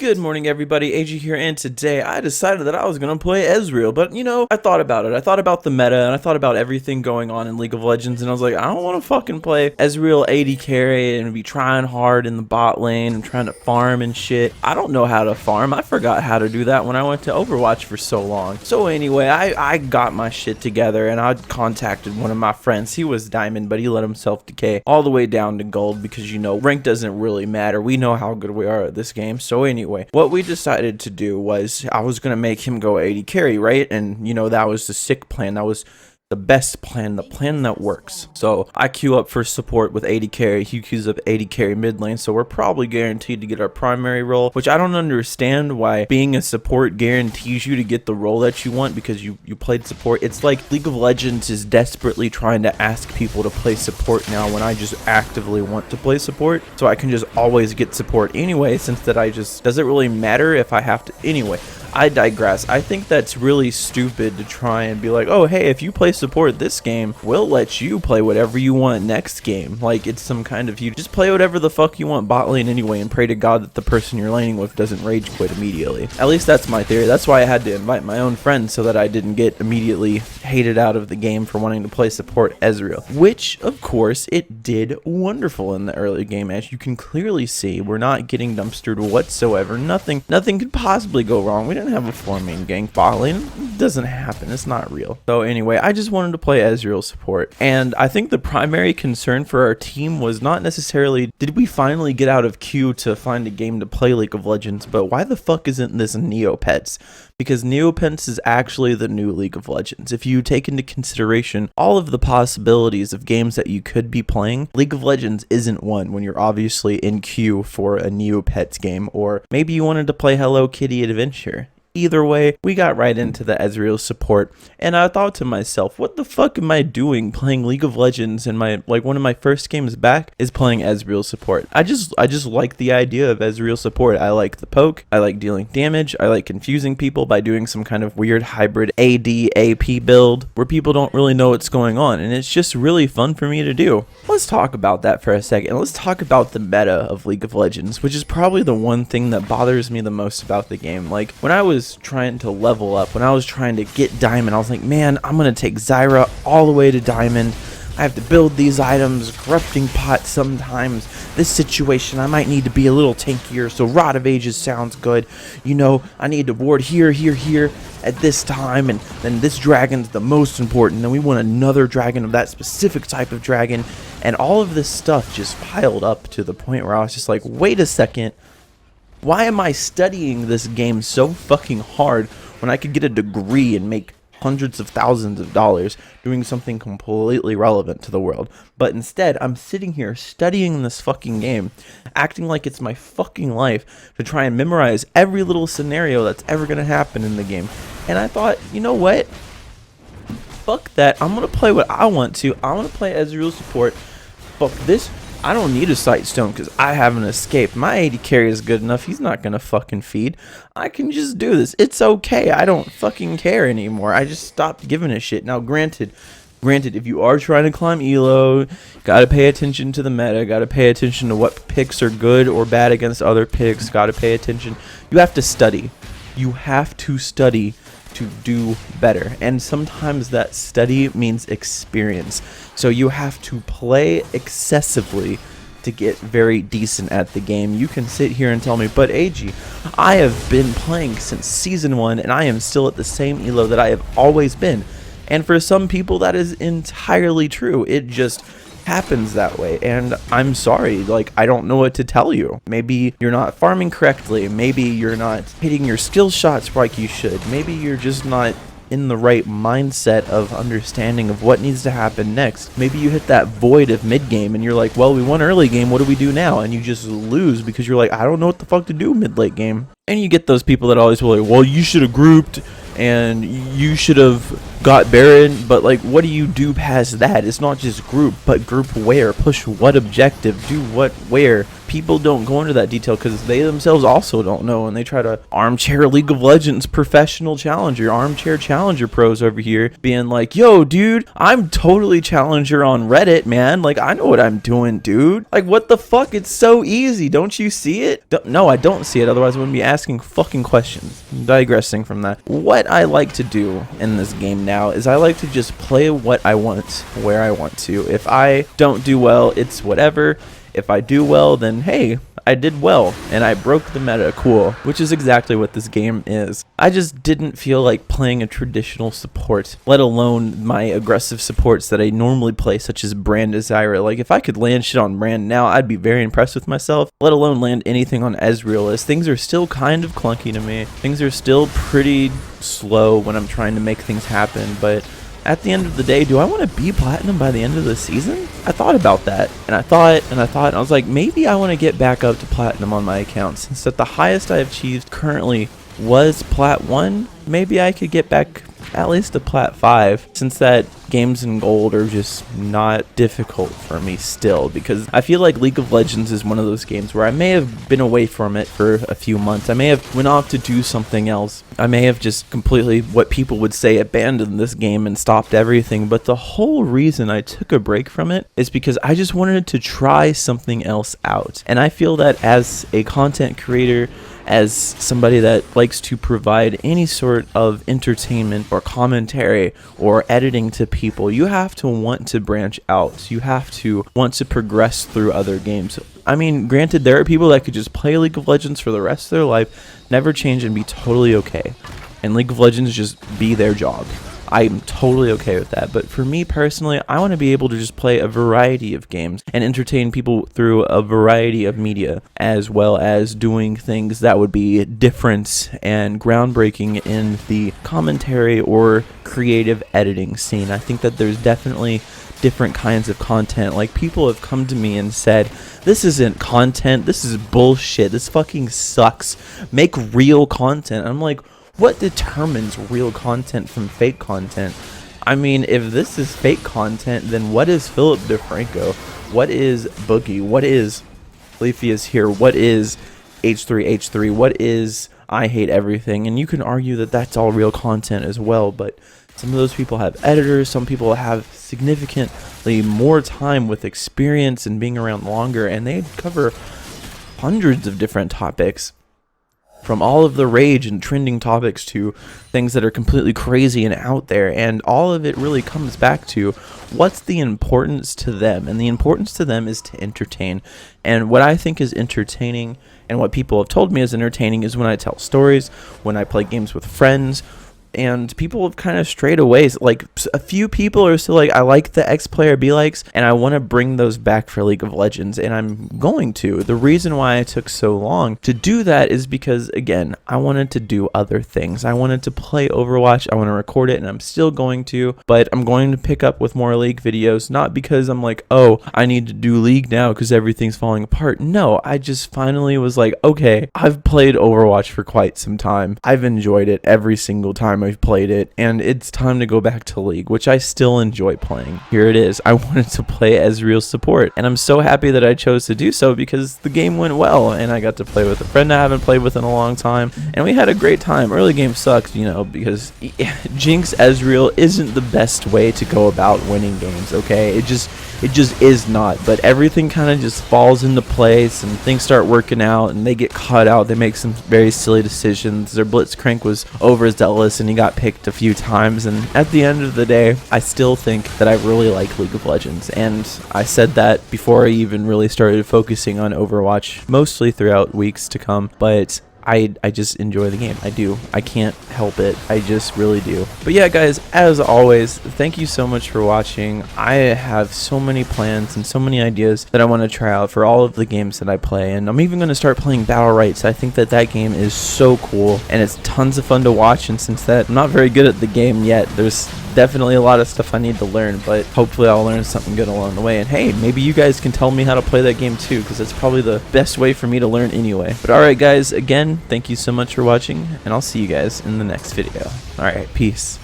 Good morning, everybody. Aigey here, and today I decided that I was gonna play Ezreal, but you know, I thought about it. I thought about the meta, and I thought about everything going on in League of Legends, and I was like, I don't want to fucking play Ezreal AD carry and be trying hard in the bot lane and trying to farm and shit. I don't know how to farm. I forgot how to do that when I went to Overwatch for so long. So anyway, I got my shit together, and I contacted one of my friends. He was Diamond, but he let himself decay all the way down to Gold because, you know, rank doesn't really matter. We know how good we are at this game. So anyway, what we decided to do was I was going to make him go AD carry, right? And, you know, that was the sick plan. That was the best plan, the plan that works. So I queue up for support with AD carry, he queues up AD carry mid lane, so we're probably guaranteed to get our primary role, which I don't understand why being a support guarantees you to get the role that you want because you played support. It's like League of Legends is desperately trying to ask people to play support now when I just actively want to play support, so I can just always get support anyway, since that I just, does it really matter if I have to? Anyway, I digress. I think that's really stupid to try and be like, oh, hey, if you play support this game, we'll let you play whatever you want next game. Like, it's some kind of, you just play whatever the fuck you want bot lane anyway and pray to God that the person you're laning with doesn't rage quit immediately. At least that's my theory. That's why I had to invite my own friends so that I didn't get immediately hated out of the game for wanting to play support Ezreal. Which, of course, it did wonderful in the early game. As you can clearly see, we're not getting dumpstered whatsoever. Nothing could possibly go wrong. We didn't have a 4-main gank bot lane. It doesn't happen. It's not real. So anyway, I just wanted to play Ezreal support, and I think the primary concern for our team was not necessarily did we finally get out of queue to find a game to play League of Legends, but why the fuck isn't this Neopets? Because Neopets is actually the new League of Legends. If you take into consideration all of the possibilities of games that you could be playing, League of Legends isn't one when you're obviously in queue for a Neopets game, or maybe you wanted to play Hello Kitty Adventure. Either way, we got right into the Ezreal support, and I thought to myself, what the fuck am I doing playing League of Legends, and one of my first games back is playing Ezreal support. I just like the idea of Ezreal support. I like the poke, I like dealing damage, I like confusing people by doing some kind of weird hybrid AD AP build where people don't really know what's going on, and it's just really fun for me to do. Let's talk about that for a second. Let's talk about the meta of League of Legends, which is probably the one thing that bothers me the most about the game. Like, when I was trying to level up, when I was trying to get diamond, I was like, man, I'm gonna take Zyra all the way to diamond. I have to build these items, corrupting pot sometimes. This situation, I might need to be a little tankier, so Rod of Ages sounds good. You know, I need to ward here, here, here at this time, and then this dragon's the most important. Then we want another dragon of that specific type of dragon, and all of this stuff just piled up to the point where I was just like, wait a second. Why am I studying this game so fucking hard when I could get a degree and make hundreds of thousands of dollars doing something completely relevant to the world? But instead, I'm sitting here studying this fucking game, acting like it's my fucking life to try and memorize every little scenario that's ever going to happen in the game. And I thought, you know what? Fuck that. I'm going to play what I want to. I want to play Ezreal support. Fuck this. I don't need a Sightstone because I have an escape. My AD carry is good enough. He's not gonna fucking feed. I can just do this. It's okay. I don't fucking care anymore. I just stopped giving a shit. Now, granted, if you are trying to climb elo, gotta pay attention to the meta. Gotta pay attention to what picks are good or bad against other picks. Gotta pay attention. You have to study. You have to study to do better, and sometimes that study means experience. So you have to play excessively to get very decent at the game. You can sit here and tell me, but Aigey, I have been playing since season 1 and I am still at the same elo that I have always been. And for some people that is entirely true. It just happens that way, and I'm sorry, like, I don't know what to tell you. Maybe you're not farming correctly, maybe you're not hitting your skill shots like you should, maybe you're just not in the right mindset of understanding of what needs to happen next. Maybe you hit that void of mid game and you're like, well, we won early game, what do we do now? And you just lose because you're like, I don't know what the fuck to do mid late game. And you get those people that always will like, well, you should have grouped and you should have got Baron, but like, what do you do past that? It's not just group, but group where, push what objective, do what where. People don't go into that detail because they themselves also don't know, and they try to armchair League of Legends professional challenger, armchair challenger pros over here being like, yo dude, I'm totally challenger on Reddit, man, like I know what I'm doing, dude. Like, what the fuck? It's so easy. Don't you see it? No, I don't see it, otherwise I wouldn't be asking fucking questions. Digressing from that. What I like to do in this game now is I like to just play what I want, where I want to. If I don't do well, it's whatever. If I do well, then hey, I did well, and I broke the meta, cool, which is exactly what this game is. I just didn't feel like playing a traditional support, let alone my aggressive supports that I normally play, such as Brand Ezreal. Like, if I could land shit on Brand now, I'd be very impressed with myself, let alone land anything on Ezreal, as things are still kind of clunky to me. Things are still pretty slow when I'm trying to make things happen, but at the end of the day, do I want to be platinum by the end of the season? I thought about that, and I thought, and I was like, maybe I want to get back up to platinum on my account, since that the highest I've achieved currently was plat 1. Maybe I could get back at least to plat 5, since that games in gold are just not difficult for me still, because I feel like League of Legends is one of those games where I may have been away from it for a few months. I may have went off to do something else. I may have just completely, what people would say, abandoned this game and stopped everything, but the whole reason I took a break from it is because I just wanted to try something else out. And I feel that as a content creator, as somebody that likes to provide any sort of entertainment or commentary or editing to people, you have to want to branch out. You have to want to progress through other games. I mean, granted, there are people that could just play League of Legends for the rest of their life, never change, and be totally okay. And League of Legends just be their job. I'm totally okay with that, but for me personally, I want to be able to just play a variety of games and entertain people through a variety of media, as well as doing things that would be different and groundbreaking in the commentary or creative editing scene. I think that there's definitely different kinds of content. Like, people have come to me and said, this isn't content, this is bullshit, this fucking sucks, make real content. I'm like, what determines real content from fake content? I mean, if this is fake content, then what is Philip DeFranco? What is Boogie? What is Leafy is here? What is H3H3? What is I Hate Everything? And you can argue that that's all real content as well, but some of those people have editors, some people have significantly more time with experience and being around longer, and they cover hundreds of different topics. From all of the rage and trending topics to things that are completely crazy and out there. And all of it really comes back to what's the importance to them. And the importance to them is to entertain. And what I think is entertaining, and what people have told me is entertaining, is when I tell stories, when I play games with friends. And people have kind of strayed away. Like, a few people are still like, I like the X player B likes, and I want to bring those back for League of Legends, and I'm going to. The reason why I took so long to do that is because, again, I wanted to do other things. I wanted to play Overwatch, I want to record it, and I'm still going to, but I'm going to pick up with more League videos, not because I'm like, oh, I need to do League now because everything's falling apart. No, I just finally was like, okay, I've played Overwatch for quite some time. I've enjoyed it every single time I've played it, and it's time to go back to League, which I still enjoy playing. Here it is. I wanted to play EZREAL Support, and I'm so happy that I chose to do so because the game went well, and I got to play with a friend I haven't played with in a long time, and we had a great time. Early game sucked, you know, because Jinx EZREAL isn't the best way to go about winning games, okay? It just is not, but everything kind of just falls into place, and things start working out, and they get caught out. They make some very silly decisions. Their Blitzcrank was overzealous, and he got picked a few times, and at the end of the day, I still think that I really like League of Legends, and I said that before I even really started focusing on Overwatch, mostly throughout weeks to come, but I just enjoy the game. I do. I can't help it. I just really do. But yeah, guys, as always, thank you so much for watching. I have so many plans and so many ideas that I want to try out for all of the games that I play, and I'm even going to start playing Battle Rights. I think that that game is so cool, and it's tons of fun to watch, and since that I'm not very good at the game yet, there's definitely a lot of stuff I need to learn, but hopefully I'll learn something good along the way. And hey, maybe you guys can tell me how to play that game too, because it's probably the best way for me to learn anyway. But alright guys, again, thank you so much for watching, and I'll see you guys in the next video. Alright, peace.